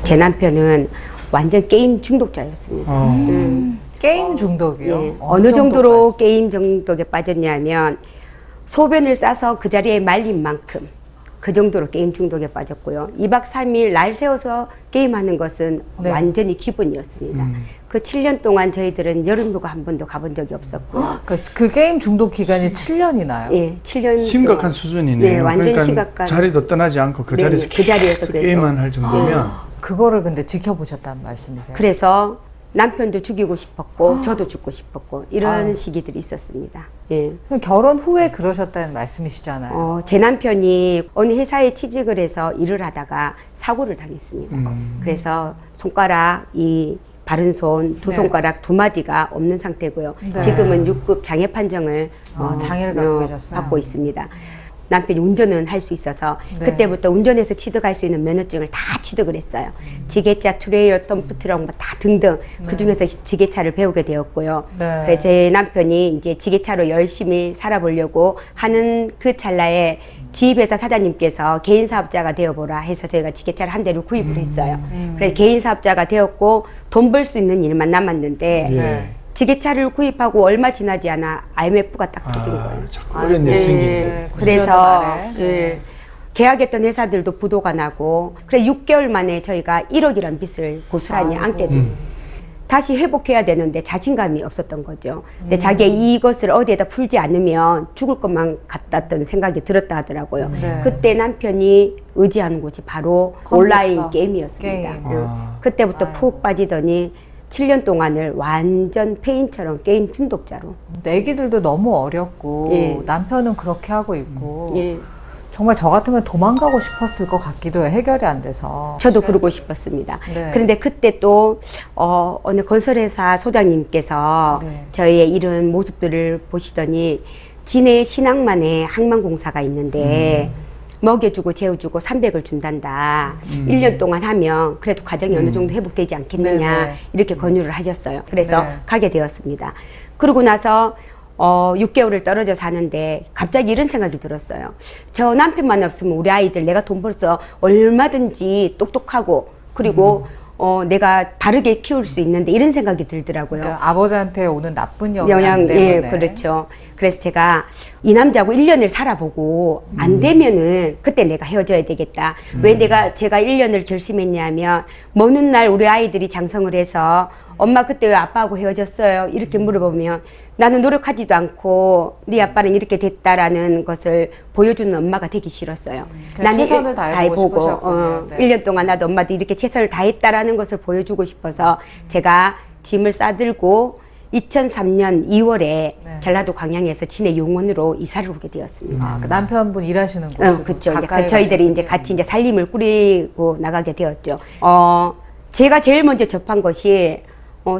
제 남편은 완전 게임 중독자였습니다. 게임 중독이요? 예. 어느 정도로 게임 중독에 빠졌냐면 소변을 싸서 그 자리에 말린 만큼 그 정도로 게임 중독에 빠졌고요. 2박 3일 날 세워서 게임하는 것은 네. 완전히 기본이었습니다. 그 7년 동안 저희들은 여름휴가 한 번도 가본 적이 없었고요. 그 게임 중독 기간이 7년이나요? 예, 7년 심각한 동안. 수준이네요. 네, 완전 그러니까 심각한. 자리도 떠나지 않고 그 네, 자리에서 그 자리에서 계속 게임만 할 정도면 그거를 근데 지켜보셨다는 말씀이세요? 그래서 남편도 죽이고 싶었고 저도 죽고 싶었고 이런 아유. 시기들이 있었습니다. 예. 결혼 후에 그러셨다는 말씀이시잖아요. 제 남편이 어느 회사에 취직을 해서 일을 하다가 사고를 당했습니다. 그래서 손가락, 이 바른 손, 두 네. 손가락 두 마디가 없는 상태고요. 네. 지금은 6급 장애 판정을 장애를 갖고 계셨어요. 받고 있습니다. 남편이 운전은 할 수 있어서 네. 그때부터 운전해서 취득할 수 있는 면허증을 다 취득을 했어요. 지게차, 트레이어, 덤프트럭 다 등등 그 중에서 지게차를 배우게 되었고요. 네. 그래서 제 남편이 이제 지게차로 열심히 살아보려고 하는 그 찰나에 지입회사 사장님께서 개인 사업자가 되어보라 해서 저희가 지게차를 한 대를 구입을 했어요. 그래서 개인 사업자가 되었고 돈 벌 수 있는 일만 남았는데 네. 지게차를 구입하고 얼마 지나지 않아 IMF가 딱 터진 거예요. 자꾸 어려운 일이 생기네. 네, 그래서 90년대 말에. 예, 계약했던 회사들도 부도가 나고 그래 6개월 만에 저희가 1억이란 빚을 고스란히 안게 됩니다. 다시 회복해야 되는데 자신감이 없었던 거죠. 근데 자기가 이것을 어디에다 풀지 않으면 죽을 것만 같았던 생각이 들었다 하더라고요. 네. 그때 남편이 의지하는 곳이 바로 컴퓨터, 온라인 게임이었습니다. 게임. 그때부터 아유. 푹 빠지더니 7년 동안을 완전 페인처럼 게임 중독자로. 애기들도 너무 어렸고 예. 남편은 그렇게 하고 있고 예. 정말 저 같으면 도망가고 싶었을 것 같기도 해요. 해결이 안 돼서. 저도 그러고 싶었습니다. 네. 그런데 그때 또 어느 건설회사 소장님께서 네. 저희의 이런 모습들을 보시더니 진해 신항만에 항만공사가 있는데 먹여주고 재워주고 300을 준단다. 1년 동안 하면 그래도 가정이 어느 정도 회복되지 않겠느냐. 네네. 이렇게 권유를 하셨어요. 그래서 네. 가게 되었습니다. 그러고 나서 6개월을 떨어져 사는데 갑자기 이런 생각이 들었어요. 저 남편만 없으면 우리 아이들 내가 돈 벌어서 얼마든지 똑똑하고 그리고 내가 바르게 키울 수 있는데 이런 생각이 들더라고요. 그러니까 아버지한테 오는 나쁜 영향 때문에. 예, 그렇죠. 그래서 제가 이 남자하고 1년을 살아보고 안 되면은 그때 내가 헤어져야 되겠다. 왜 제가 1년을 결심했냐면 먼 훗날 우리 아이들이 장성을 해서 엄마 그때 왜 아빠하고 헤어졌어요? 이렇게 물어보면 나는 노력하지도 않고 네 아빠는 이렇게 됐다라는 것을 보여주는 엄마가 되기 싫었어요. 그냥 최선을 다해보고 싶으셨군요. 네. 1년 동안 나도 엄마도 이렇게 최선을 다했다라는 것을 보여주고 싶어서 제가 짐을 싸들고 2003년 2월에 네. 전라도 광양에서 진해 용원으로 이사를 오게 되었습니다. 아, 그 남편분 일하시는 곳으로 그렇죠. 가까이 저희들이 이제 가셨군요. 같이 이제 살림을 꾸리고 나가게 되었죠. 제가 제일 먼저 접한 것이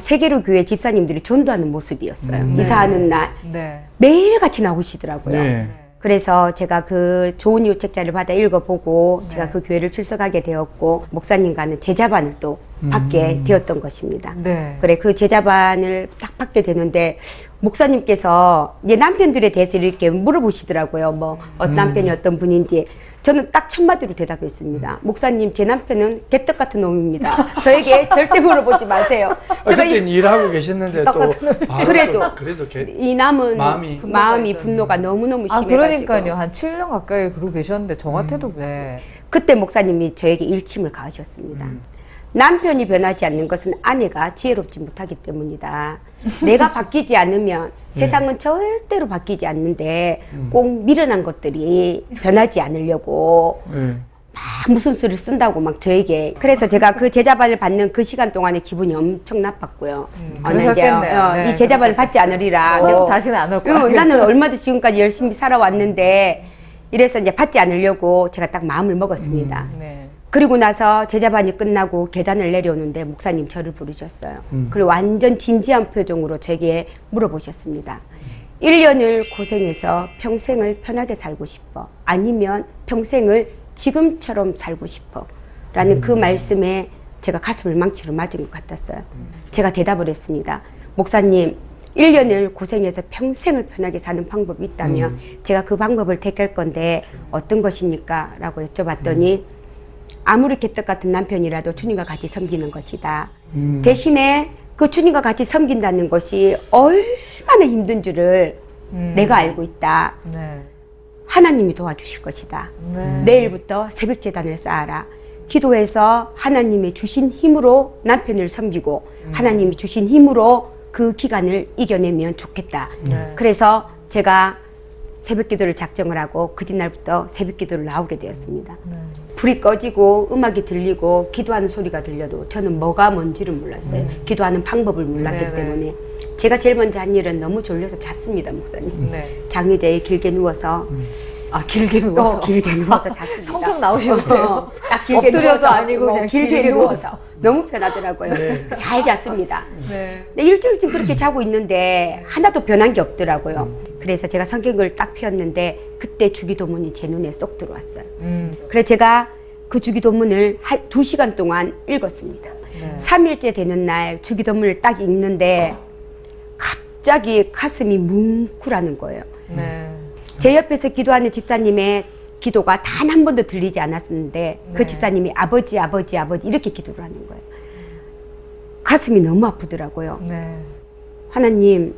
세계로 교회 집사님들이 전도하는 모습이었어요. 이사하는 날 네. 매일 같이 나오시더라고요. 네. 그래서 제가 그 좋은 이웃 책자를 받아 읽어보고 제가 그 교회를 출석하게 되었고 목사님과는 제자반을 또 받게 되었던 것입니다. 네. 그래 그 제자반을 딱 받게 되는데 목사님께서 이제 남편들에 대해서 이렇게 물어보시더라고요. 뭐 남편이 어떤 분인지. 저는 딱 첫마디로 대답했습니다. 목사님, 제 남편은 개떡 같은 놈입니다. 저에게 절대 물어보지 마세요. 그때는 일하고 계셨는데 또 그래도 이 남은 마음이 있었어요. 분노가 너무너무 아, 심해가지고 그러니까요. 한 7년 가까이 그러고 계셨는데 저 같아도 네. 그때 목사님이 저에게 일침을 가하셨습니다. 남편이 변하지 않는 것은 아내가 지혜롭지 못하기 때문이다. 내가 바뀌지 않으면 세상은 절대로 바뀌지 않는데 꼭 미련한 것들이 변하지 않으려고 막 무슨 수를 쓴다고 막 저에게. 그래서 제가 그 제자반을 받는 그 시간 동안에 기분이 엄청 나빴고요. 그러셨겠네요. 네, 이 제자반을 받지 않으리라. 다시는 안 올 거야. 나는 얼마든지 지금까지 열심히 살아왔는데 이래서 이제 받지 않으려고 제가 딱 마음을 먹었습니다. 네. 그리고 나서 제자반이 끝나고 계단을 내려오는데 목사님 저를 부르셨어요. 그리고 완전 진지한 표정으로 저에게 물어보셨습니다. 1년을 고생해서 평생을 편하게 살고 싶어? 아니면 평생을 지금처럼 살고 싶어? 라는 그 말씀에 제가 가슴을 망치로 맞은 것 같았어요. 제가 대답을 했습니다. 목사님, 1년을 고생해서 평생을 편하게 사는 방법이 있다면 제가 그 방법을 택할 건데 어떤 것입니까? 라고 여쭤봤더니 아무리 개떡 같은 남편이라도 주님과 같이 섬기는 것이다. 대신에 그 주님과 같이 섬긴다는 것이 얼마나 힘든 줄을 내가 알고 있다. 네. 하나님이 도와주실 것이다. 네. 내일부터 새벽 제단을 쌓아라. 기도해서 하나님이 주신 힘으로 남편을 섬기고 하나님이 주신 힘으로 그 기간을 이겨내면 좋겠다. 네. 그래서 제가 새벽 기도를 작정을 하고 그 뒷날부터 새벽 기도를 나오게 되었습니다. 네. 불이 꺼지고 음악이 들리고 기도하는 소리가 들려도 저는 뭐가 뭔지를 몰랐어요. 기도하는 방법을 몰랐기 네네. 때문에 제가 제일 먼저 한 일은 너무 졸려서 잤습니다, 목사님. 네. 장의자에 길게 누워서 아, 길게 누워서. 길게 누워서 잤습니다. 성격 나오시는데요. 딱 길게 엎드려도 누워서, 아니고 그냥 길게 길게 누워서 너무 편하더라고요. 잘 잤습니다. 네. 근데 일주일쯤 그렇게 자고 있는데 하나도 변한 게 없더라고요. 그래서 제가 성경을 딱 폈는데 그때 주기도문이 제 눈에 쏙 들어왔어요. 그래서 제가 그 주기도문을 2시간 동안 읽었습니다. 네. 3일째 되는 날 주기도문을 딱 읽는데 갑자기 가슴이 뭉클하는 거예요. 네. 제 옆에서 기도하는 집사님의 기도가 단 한 번도 들리지 않았었는데 그 네. 집사님이 아버지 아버지 아버지 이렇게 기도를 하는 거예요. 가슴이 너무 아프더라고요. 네. 하나님,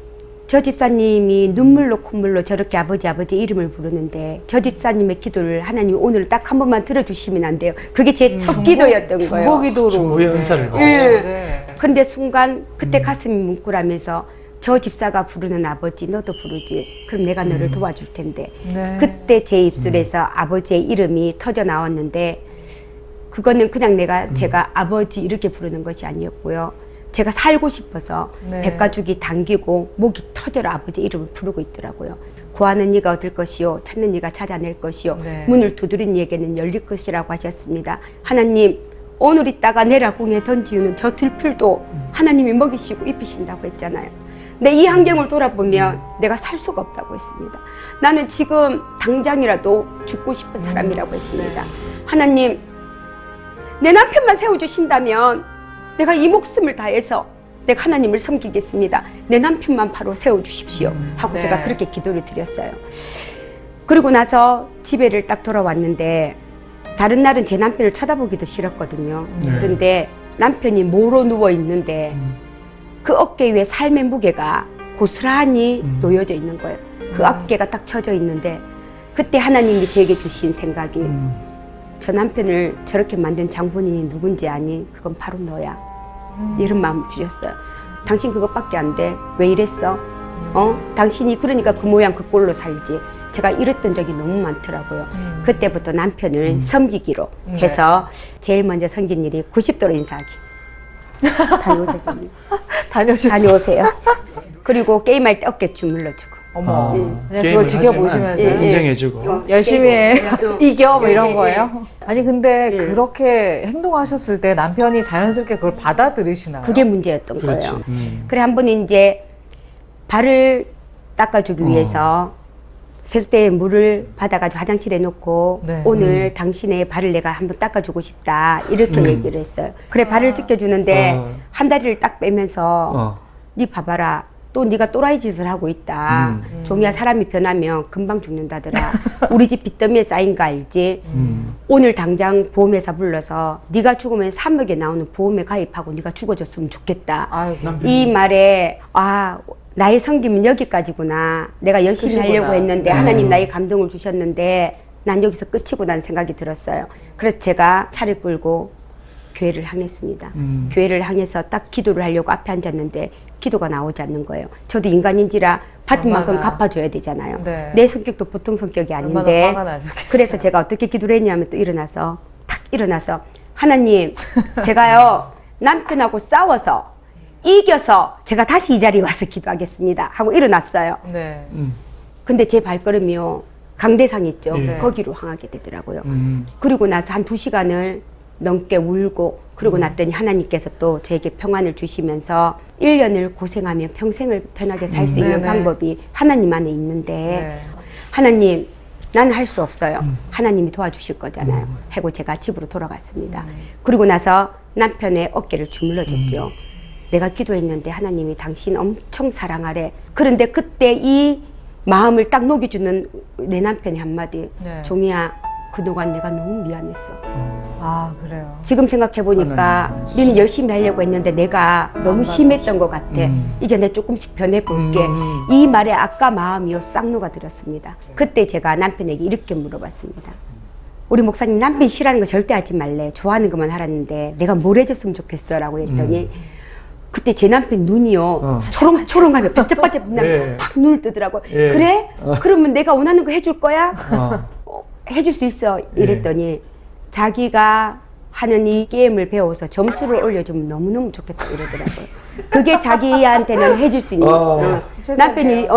저 집사님이 눈물로 콧물로 저렇게 아버지 아버지 이름을 부르는데 저 집사님의 기도를 하나님 오늘 딱 한 번만 들어주시면 안 돼요. 그게 제 첫 기도였던 거예요. 중보 기도로. 중보의 은사를 받으시고. 예. 근데 순간 그때 가슴이 뭉클하면서 저 집사가 부르는 아버지 너도 부르지. 그럼 내가 너를 도와줄 텐데. 네. 그때 제 입술에서 아버지의 이름이 터져 나왔는데 그거는 그냥 제가 아버지 이렇게 부르는 것이 아니었고요. 제가 살고 싶어서 네. 백가죽이 당기고 목이 터져라 아버지 이름을 부르고 있더라고요. 구하는 이가 얻을 것이요 찾는 이가 찾아낼 것이요 네. 문을 두드린 이에게는 열릴 것이라고 하셨습니다. 하나님 오늘 있다가 내일 공에 던지우는 저 들풀도 하나님이 먹이시고 입히신다고 했잖아요. 근데 이 환경을 돌아보면 내가 살 수가 없다고 했습니다. 나는 지금 당장이라도 죽고 싶은 사람이라고 했습니다. 하나님 내 남편만 세워주신다면 내가 이 목숨을 다해서 내가 하나님을 섬기겠습니다. 내 남편만 바로 세워주십시오 하고 네. 제가 그렇게 기도를 드렸어요. 그리고 나서 집에를 딱 돌아왔는데 다른 날은 제 남편을 쳐다보기도 싫었거든요. 그런데 남편이 모로 누워 있는데 그 어깨 위에 삶의 무게가 고스란히 놓여져 있는 거예요. 그 어깨가 딱 쳐져 있는데 그때 하나님이 제게 주신 생각이 저 남편을 저렇게 만든 장본인이 누군지 아니? 그건 바로 너야. 이런 마음을 주셨어요. 당신 그것밖에 안 돼. 왜 이랬어? 당신이 그러니까 그 모양 그 꼴로 살지. 제가 이랬던 적이 너무 많더라고요. 그때부터 남편을 섬기기로 해서 제일 먼저 섬긴 일이 90도로 인사하기. 다녀오셨습니다. 다녀오세요. 그리고 게임할 때 어깨 주물러주고. 어머. 그냥 그걸 게임을 지켜보시면서. 하지만 인정해주고. 열심히 해. 이겨 뭐 이런 예, 예. 거예요? 아니 근데 그렇게 행동하셨을 때 남편이 자연스럽게 그걸 받아들이시나요? 그게 문제였던 그렇지. 거예요. 그래 한 번 이제 발을 닦아주기 위해서 세수대에 물을 받아가지고 화장실에 놓고 네. 오늘 당신의 발을 내가 한번 닦아주고 싶다 이렇게 얘기를 했어요. 그래 발을 씻겨주는데 한 다리를 딱 빼면서 네 봐봐라. 또 네가 또라이 짓을 하고 있다. 종이야 사람이 변하면 금방 죽는다더라. 우리 집 빚더미에 쌓인 거 알지? 오늘 당장 보험회사 불러서 네가 죽으면 3억에 나오는 보험에 가입하고 네가 죽어줬으면 좋겠다. 아이고. 이 말에 나의 섬김은 여기까지구나. 내가 열심히 끝이구나. 하려고 했는데 하나님 나의 감동을 주셨는데 난 여기서 끝이구나는 생각이 들었어요. 그래서 제가 차를 끌고 교회를 향했습니다. 교회를 향해서 딱 기도를 하려고 앞에 앉았는데 기도가 나오지 않는 거예요. 저도 인간인지라 받은 만큼 얼마나. 갚아줘야 되잖아요. 네. 내 성격도 보통 성격이 얼마나 아닌데 화가 나셨겠어요. 그래서 제가 어떻게 기도를 했냐면 또 탁 일어나서 하나님 제가요 남편하고 싸워서 이겨서 제가 다시 이 자리에 와서 기도하겠습니다 하고 일어났어요. 네. 근데 제 발걸음이요 강대상 있죠. 네. 거기로 향하게 되더라고요. 그리고 나서 한 2시간을 넘게 울고 그러고 났더니 하나님께서 또 저에게 평안을 주시면서 1년을 고생하면 평생을 편하게 살 수 있는 네네. 방법이 하나님 안에 있는데 네. 하나님 난 할 수 없어요. 하나님이 도와주실 거잖아요. 하고 제가 집으로 돌아갔습니다. 그리고 나서 남편의 어깨를 주물러줬죠. 내가 기도했는데 하나님이 당신 엄청 사랑하래. 그런데 그때 이 마음을 딱 녹여주는 내 남편의 한마디. 네. 종이야 그동안 내가 너무 미안했어. 아, 그래요. 지금 생각해 보니까 니는 열심히 하려고 했는데 내가 너무 심했던 것 같아. 이제 내 조금씩 변해볼게. 이 말에 아까 마음이요 싹 녹아들었습니다. 그때 제가 남편에게 이렇게 물어봤습니다. 우리 목사님 남편 싫어하는 거 절대 하지 말래. 좋아하는 것만 하라는데 내가 뭘 해줬으면 좋겠어 라고 했더니 그때 제 남편 눈이요 초롱초롱하며 반짝반짝 빛나면서 예. 탁 눈을 뜨더라고요. 예. 그래? 그러면 내가 원하는 거 해줄 거야? 어. 해줄 수 있어 이랬더니 자기가 하는 이 게임을 배워서 점수를 올려주면 너무너무 좋겠다 이러더라고요. 그게 자기한테는 해줄 수 있는 남편이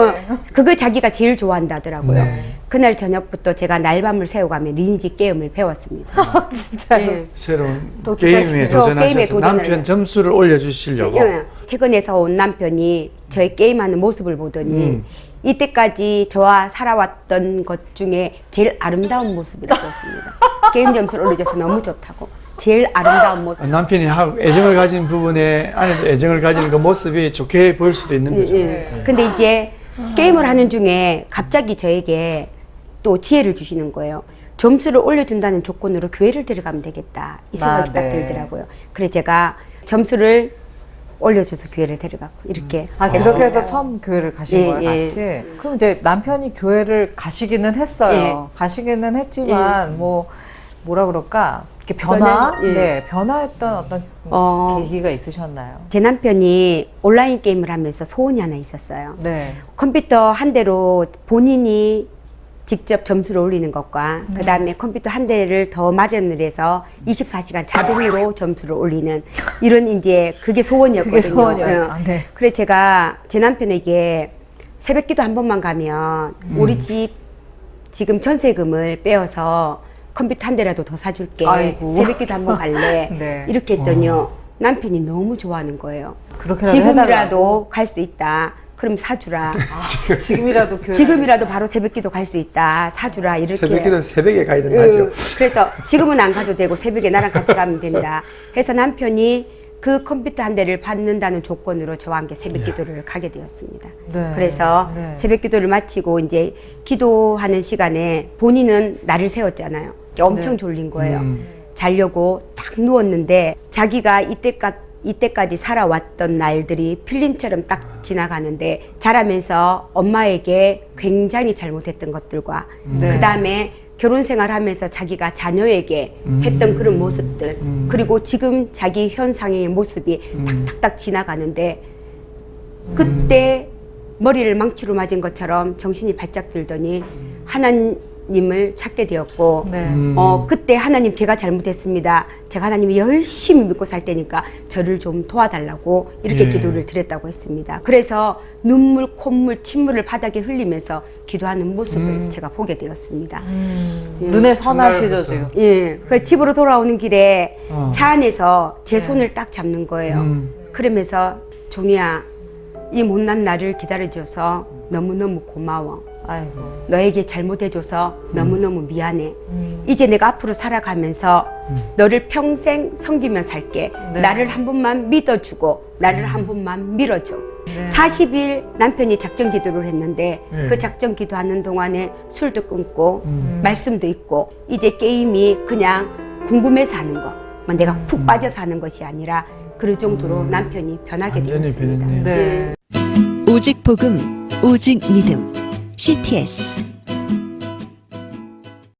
그걸 자기가 제일 좋아한다더라고요. 네. 그날 저녁부터 제가 날밤을 새워가며 리니지 게임을 배웠습니다. 진짜요? 네. 새로운 또 게임에 게임에 도전하셔서 도전을 남편 해요. 점수를 올려주시려고. 예. 퇴근해서 온 남편이 저의 게임하는 모습을 보더니 이때까지 저와 살아왔던 것 중에 제일 아름다운 모습이라고 했습니다. 게임 점수를 올려줘서 너무 좋다고. 제일 아름다운 모습. 남편이 애정을 가진 부분에 아내도 애정을 가지는 그 모습이 좋게 보일 수도 있는 거죠. 예. 근데 이제 게임을 하는 중에 갑자기 저에게 또 지혜를 주시는 거예요. 점수를 올려준다는 조건으로 교회를 들어가면 되겠다. 이 생각이 딱 들더라고요. 그래서 제가 점수를 올려줘서 교회를 데려갔고 이렇게 아, 그렇게 해서 처음 교회를 가신 예, 거예요, 예. 같이? 그럼 이제 남편이 교회를 가시기는 했어요. 가시기는 했지만, 뭐라 그럴까? 이렇게 변화했던 어떤 계기가 있으셨나요? 제 남편이 온라인 게임을 하면서 소원이 하나 있었어요. 네. 컴퓨터 한 대로 본인이 직접 점수를 올리는 것과 그 다음에 컴퓨터 한 대를 더 마련을 해서 24시간 자동으로 점수를 올리는 이런 이제 그게 소원이었거든요. 그게 소원이에요. 예. 아, 네. 그래서 제가 제 남편에게 새벽기도 한 번만 가면 우리 집 지금 전세금을 빼어서 컴퓨터 한 대라도 더 사줄게. 아이고. 새벽기도 한 번 갈래. 네. 이렇게 했더니요. 남편이 너무 좋아하는 거예요. 그렇게라도 지금이라도 갈 수 있다. 그럼 사주라. 지금이라도 교회 지금이라도 바로 새벽기도 갈 수 있다. 사주라. 이렇게. 새벽기도 새벽에 가야 된다죠. 그래서 지금은 안 가도 되고 새벽에 나랑 같이 가면 된다. 해서 남편이 그 컴퓨터 한 대를 받는다는 조건으로 저와 함께 새벽기도를 가게 되었습니다. 네. 그래서 네. 새벽기도를 마치고 이제 기도하는 시간에 본인은 날을 세웠잖아요. 엄청 졸린 거예요. 자려고 딱 누웠는데 자기가 이때까지 살아왔던 날들이 필름처럼 딱 지나가는데 자라면서 엄마에게 굉장히 잘못했던 것들과 네. 그 다음에 결혼 생활하면서 자기가 자녀에게 했던 그런 모습들 그리고 지금 자기 현상의 모습이 탁탁탁 지나가는데 그때 머리를 망치로 맞은 것처럼 정신이 바짝 들더니 하나님을 찾게 되었고 네. 그때 하나님 제가 잘못했습니다. 제가 하나님을 열심히 믿고 살 테니까 저를 좀 도와달라고 이렇게 예. 기도를 드렸다고 했습니다. 그래서 눈물, 콧물, 침물을 바닥에 흘리면서 기도하는 모습을 제가 보게 되었습니다. 눈에 선하시죠, 지금? 예. 그 집으로 돌아오는 길에 차 안에서 제 네. 손을 딱 잡는 거예요. 그러면서 종이야, 이 못난 나를 기다려줘서 너무너무 고마워. 아이고. 너에게 잘못해줘서 너무너무 미안해. 이제 내가 앞으로 살아가면서 너를 평생 섬기며 살게. 네. 나를 한 번만 믿어주고 나를 한 번만 밀어줘. 40일 남편이 작전 기도를 했는데 네. 그 작전 기도하는 동안에 술도 끊고 말씀도 있고 이제 게임이 그냥 궁금해서 하는 거. 뭐 내가 푹 빠져서 하는 것이 아니라 그럴 정도로 남편이 변하게 완전히 되었습니다. 변했네요. 네. 오직 복음, 오직 믿음. CTS